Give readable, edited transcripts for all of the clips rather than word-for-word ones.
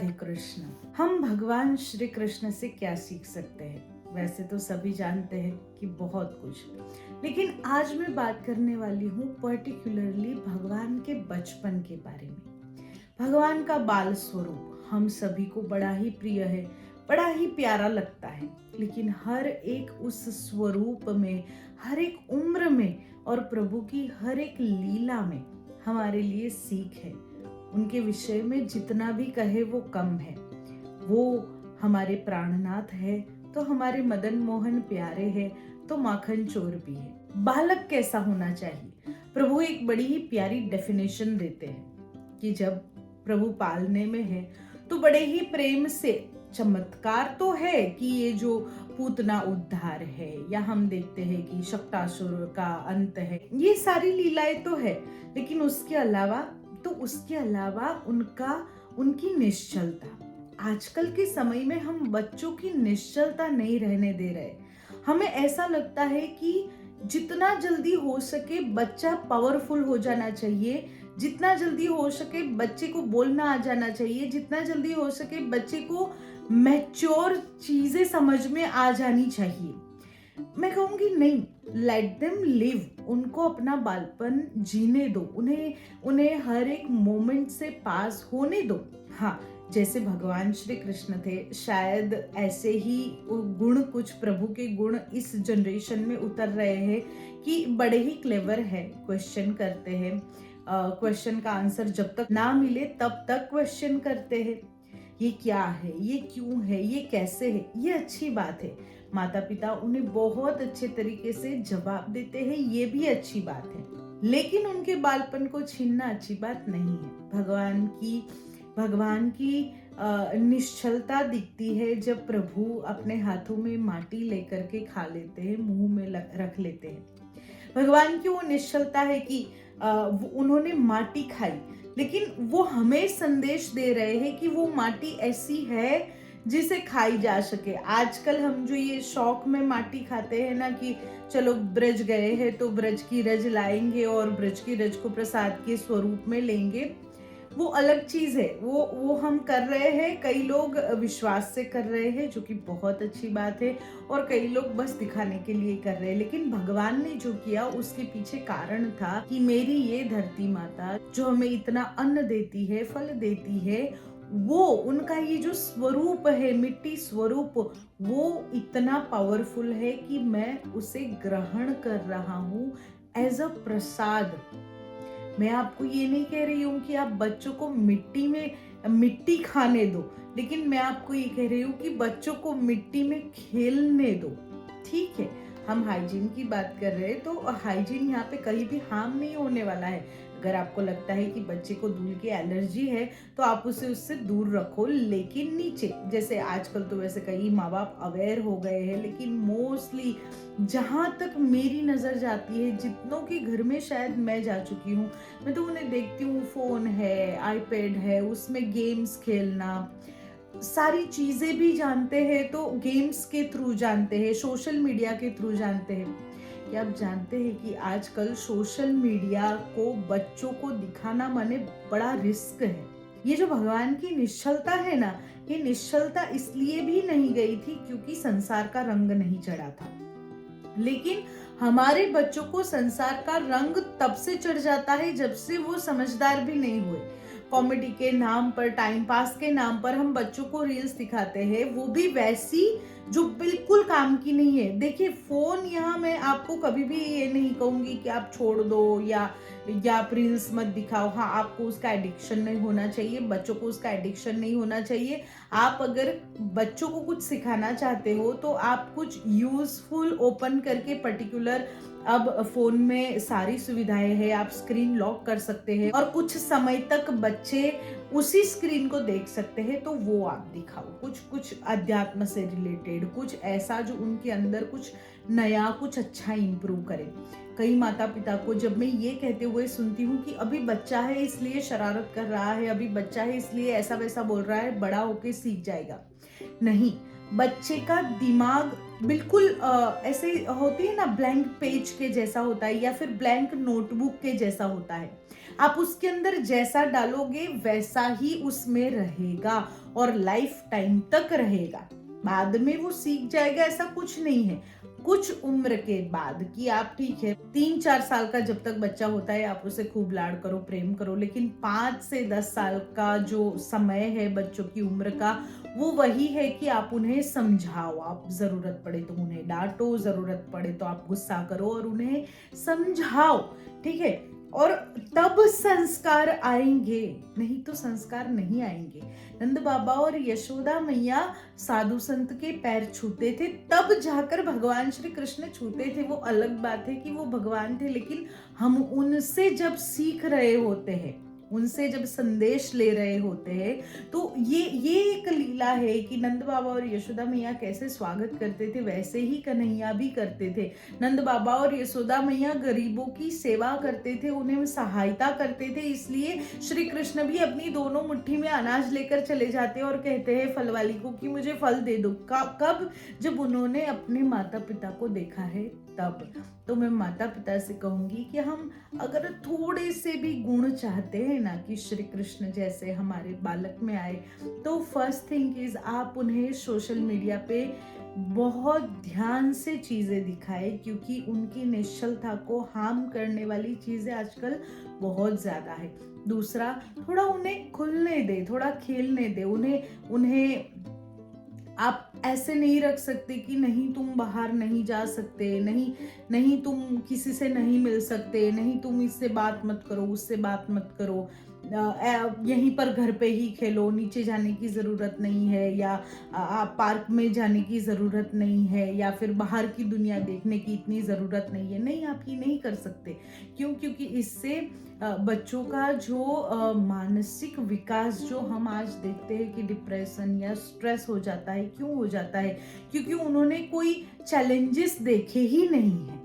राधे कृष्ण। हम भगवान श्री कृष्ण से क्या सीख सकते हैं? वैसे तो सभी जानते हैं कि बहुत कुछ, लेकिन आज मैं बात करने वाली हूँ पर्टिकुलरली भगवान के बचपन के बारे में। भगवान का बाल स्वरूप हम सभी को बड़ा ही प्रिय है, बड़ा ही प्यारा लगता है, लेकिन हर एक उस स्वरूप में, हर एक उम्र में और प्रभु की हर एक लीला में हमारे लिए सीख है। उनके विषय में जितना भी कहे वो कम है। वो हमारे प्राणनाथ है तो हमारे मदन मोहन प्यारे है तो माखन चोर भी है। बालक कैसा होना चाहिए? प्रभु एक बड़ी ही प्यारी डेफिनेशन देते हैं कि जब प्रभु पालने में है तो बड़े ही प्रेम से, चमत्कार तो है कि ये जो पूतना उद्धार है, या हम देखते हैं कि शक्टासुर का अंत है, ये सारी लीलाएं तो है, लेकिन उसके अलावा उनकी निश्चलता। आजकल के समय में हम बच्चों की निश्चलता नहीं रहने दे रहे। हमें ऐसा लगता है कि जितना जल्दी हो सके बच्चा पावरफुल हो जाना चाहिए, जितना जल्दी हो सके बच्चे को बोलना आ जाना चाहिए, जितना जल्दी हो सके बच्चे को मैच्योर चीजें समझ में आ जानी चाहिए। मैं कहूंगी नहीं, लेट देम लिव। उनको अपना बालपन जीने दो, उन्हें हर एक मोमेंट से पास होने दो। हाँ, जैसे भगवान श्री कृष्ण थे, शायद ऐसे ही गुण, कुछ प्रभु के गुण इस जनरेशन में उतर रहे हैं कि बड़े ही क्लेवर है, क्वेश्चन करते हैं। क्वेश्चन का आंसर जब तक ना मिले तब तक क्वेश्चन करते हैं। ये क्या है, ये क्यों है, ये कैसे है, ये अच्छी बात है। माता पिता उन्हें बहुत अच्छे तरीके से जवाब देते हैं, ये भी अच्छी बात है, लेकिन उनके बालपन को छीनना अच्छी बात नहीं है। भगवान की निश्चलता दिखती है जब प्रभु अपने हाथों में माटी लेकर के खा लेते हैं, मुंह में रख लेते हैं। भगवान की वो निश्चलता है कि उन्होंने माटी खाई, लेकिन वो हमें संदेश दे रहे हैं कि वो माटी ऐसी है जिसे खाई जा सके। आजकल हम जो ये शौक में माटी खाते हैं ना, कि चलो ब्रज गए हैं तो ब्रज की रज लाएंगे और ब्रज की रज को प्रसाद के स्वरूप में लेंगे, वो अलग चीज है। वो हम कर रहे हैं, कई लोग विश्वास से कर रहे हैं, जो कि बहुत अच्छी बात है, और कई लोग बस दिखाने के लिए कर रहे हैं। लेकिन भगवान ने जो किया उसके पीछे कारण था कि मेरी ये धरती माता जो हमें इतना अन्न देती है, फल देती है, वो उनका ये जो स्वरूप है, मिट्टी स्वरूप, वो इतना पावरफुल है कि मैं उसे ग्रहण कर रहा हूँ एज अ प्रसाद। मैं आपको ये नहीं कह रही हूँ कि आप बच्चों को मिट्टी खाने दो, लेकिन मैं आपको ये कह रही हूँ कि बच्चों को मिट्टी में खेलने दो। ठीक है, हम हाइजीन की बात कर रहे हैं तो हाइजीन यहाँ पे कहीं भी हार्म नहीं होने वाला है। अगर आपको लगता है कि बच्चे को धूल की एलर्जी है तो आप उसे उससे दूर रखो, लेकिन नीचे, जैसे आजकल तो वैसे कई माँ बाप अवेयर हो गए हैं, लेकिन मोस्टली जहां तक मेरी नजर जाती है, जितनों के घर में शायद मैं जा चुकी हूँ, मैं तो उन्हें देखती हूँ, फोन है, आईपैड है, उसमें गेम्स खेलना, सारी चीजें भी जानते हैं तो गेम्स के थ्रू जानते हैं, सोशल मीडिया के थ्रू जानते हैं। क्या आप जानते हैं कि आजकल सोशल मीडिया को बच्चों को दिखाना माने बड़ा रिस्क है। ये जो भगवान की निश्चलता है ना, ये निश्चलता इसलिए भी नहीं गई थी क्योंकि संसार का रंग नहीं चढ़ा था, लेकिन हमारे बच्चों को संसार का रंग तब से चढ़ जाता है जब से वो समझदार भी नहीं हुए। कॉमेडी के नाम पर, टाइम पास के नाम पर हम बच्चों को रील्स दिखाते हैं, वो भी वैसी जो बिल्कुल काम की नहीं है। देखिए, फोन, यहाँ मैं आपको कभी भी ये नहीं कहूंगी कि आप छोड़ दो या आप रील्स मत दिखाओ। हाँ, आपको उसका एडिक्शन नहीं होना चाहिए, बच्चों को उसका एडिक्शन नहीं होना चाहिए। आप अगर बच्चों को कुछ सिखाना चाहते हो तो आप कुछ यूजफुल ओपन करके, पर्टिकुलर अब फोन में सारी सुविधाएं हैं, आप स्क्रीन लॉक कर सकते हैं और कुछ समय तक बच्चे उसी स्क्रीन को देख सकते हैं, तो वो आप दिखाओ। कुछ अध्यात्म से रिलेटेड, कुछ ऐसा जो उनके अंदर कुछ नया, कुछ अच्छा इंप्रूव करे। कई माता पिता को जब मैं ये कहते हुए सुनती हूँ कि अभी बच्चा है इसलिए शरारत कर रहा है, अभी बच्चा है इसलिए ऐसा वैसा बोल रहा है, बड़ा होके सीख जाएगा। नहीं, बच्चे का दिमाग बिल्कुल ऐसे होती है ना, ब्लैंक पेज के जैसा होता है, या फिर ब्लैंक नोटबुक के जैसा होता है। आप उसके अंदर जैसा डालोगे वैसा ही उसमें रहेगा और लाइफ टाइम तक रहेगा। बाद में वो सीख जाएगा ऐसा कुछ नहीं है। कुछ उम्र के बाद कि आप ठीक है 3-4 साल का जब तक बच्चा होता है आप उसे खूब लाड करो, प्रेम करो, लेकिन 5 से 10 साल का जो समय है बच्चों की उम्र का, वो वही है कि आप उन्हें समझाओ। आप जरूरत पड़े तो उन्हें डांटो, जरूरत पड़े तो आप गुस्सा करो और उन्हें समझाओ, ठीक है। और तब संस्कार आएंगे, नहीं तो संस्कार नहीं आएंगे। नंद बाबा और यशोदा मैया साधु संत के पैर छूते थे, तब जाकर भगवान श्री कृष्ण छूते थे। वो अलग बात है कि वो भगवान थे, लेकिन हम उनसे जब सीख रहे होते हैं, उनसे जब संदेश ले रहे होते हैं, तो ये एक लीला है कि नंद बाबा और यशोदा मैया कैसे स्वागत करते थे, वैसे ही कन्हैया भी करते थे। नंद बाबा और यशोदा मैया गरीबों की सेवा करते थे, उन्हें सहायता करते थे, इसलिए श्री कृष्ण भी अपनी दोनों मुट्ठी में अनाज लेकर चले जाते और कहते हैं फल वाली को कि मुझे फल दे दो। कब? जब उन्होंने अपने माता पिता को देखा है तब। तो मैं माता पिता से कहूंगी कि हम अगर थोड़े से भी गुण चाहते हैं ना कि श्री कृष्ण जैसे हमारे बालक में आए, तो फर्स्ट थिंग इज आप उन्हें सोशल मीडिया पे बहुत ध्यान से चीजें दिखाए, क्योंकि उनकी निश्चलता को हार्म करने वाली चीजें आजकल बहुत ज्यादा है। दूसरा, थोड़ा उन्हें खुलने दे, थोड़ा खेलने दे, उन्हें आप ऐसे नहीं रख सकते कि नहीं तुम बाहर नहीं जा सकते, नहीं तुम किसी से नहीं मिल सकते, नहीं तुम इससे बात मत करो, उससे बात मत करो, यहीं पर घर पे ही खेलो, नीचे जाने की ज़रूरत नहीं है, या आप पार्क में जाने की ज़रूरत नहीं है, या फिर बाहर की दुनिया देखने की इतनी ज़रूरत नहीं है। नहीं, आप ये नहीं कर सकते। क्यों? क्योंकि इससे बच्चों का जो मानसिक विकास जो हम आज देखते हैं कि डिप्रेशन या स्ट्रेस हो जाता है, क्यों हो जाता है? क्योंकि उन्होंने कोई चैलेंजेस देखे ही नहीं है।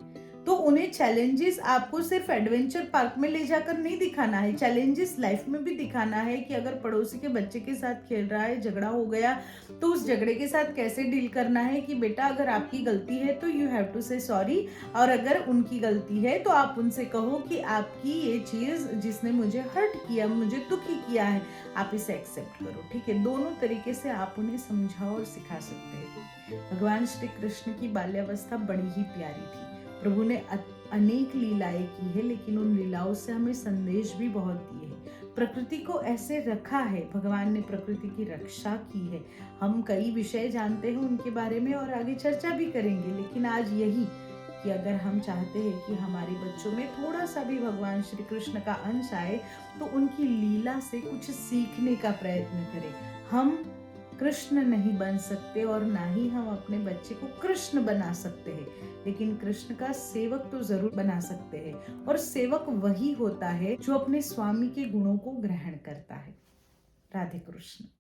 तो उन्हें चैलेंजेस आपको सिर्फ एडवेंचर पार्क में ले जाकर नहीं दिखाना है, चैलेंजेस लाइफ में भी दिखाना है कि अगर पड़ोसी के बच्चे के साथ खेल रहा है, झगड़ा हो गया, तो उस झगड़े के साथ कैसे डील करना है कि बेटा अगर आपकी गलती है तो यू हैव टू से सॉरी, और अगर उनकी गलती है तो आप उनसे कहो कि आपकी ये चीज जिसने मुझे हर्ट किया, मुझे दुखी किया है, आप इसे एक्सेप्ट करो, ठीक है। दोनों तरीके से आप उन्हें समझाओ और सिखा सकते हैं। भगवान श्री कृष्ण की बाल्यावस्था बड़ी ही प्यारी थी। प्रभु ने अनेक लीलाएं की है, लेकिन उन लीलाओं से हमें संदेश भी बहुत दिए हैं। प्रकृति को ऐसे रखा है, भगवान ने प्रकृति की रक्षा की है। हम कई विषय जानते हैं उनके बारे में और आगे चर्चा भी करेंगे, लेकिन आज यही कि अगर हम चाहते हैं कि हमारे बच्चों में थोड़ा सा भी भगवान श्री कृष्ण का अंश आए, तो उनकी लीला से कुछ सीखने का प्रयत्न करें। हम कृष्ण नहीं बन सकते और ना ही हम अपने बच्चे को कृष्ण बना सकते हैं, लेकिन कृष्ण का सेवक तो जरूर बना सकते हैं। और सेवक वही होता है जो अपने स्वामी के गुणों को ग्रहण करता है। राधे कृष्ण।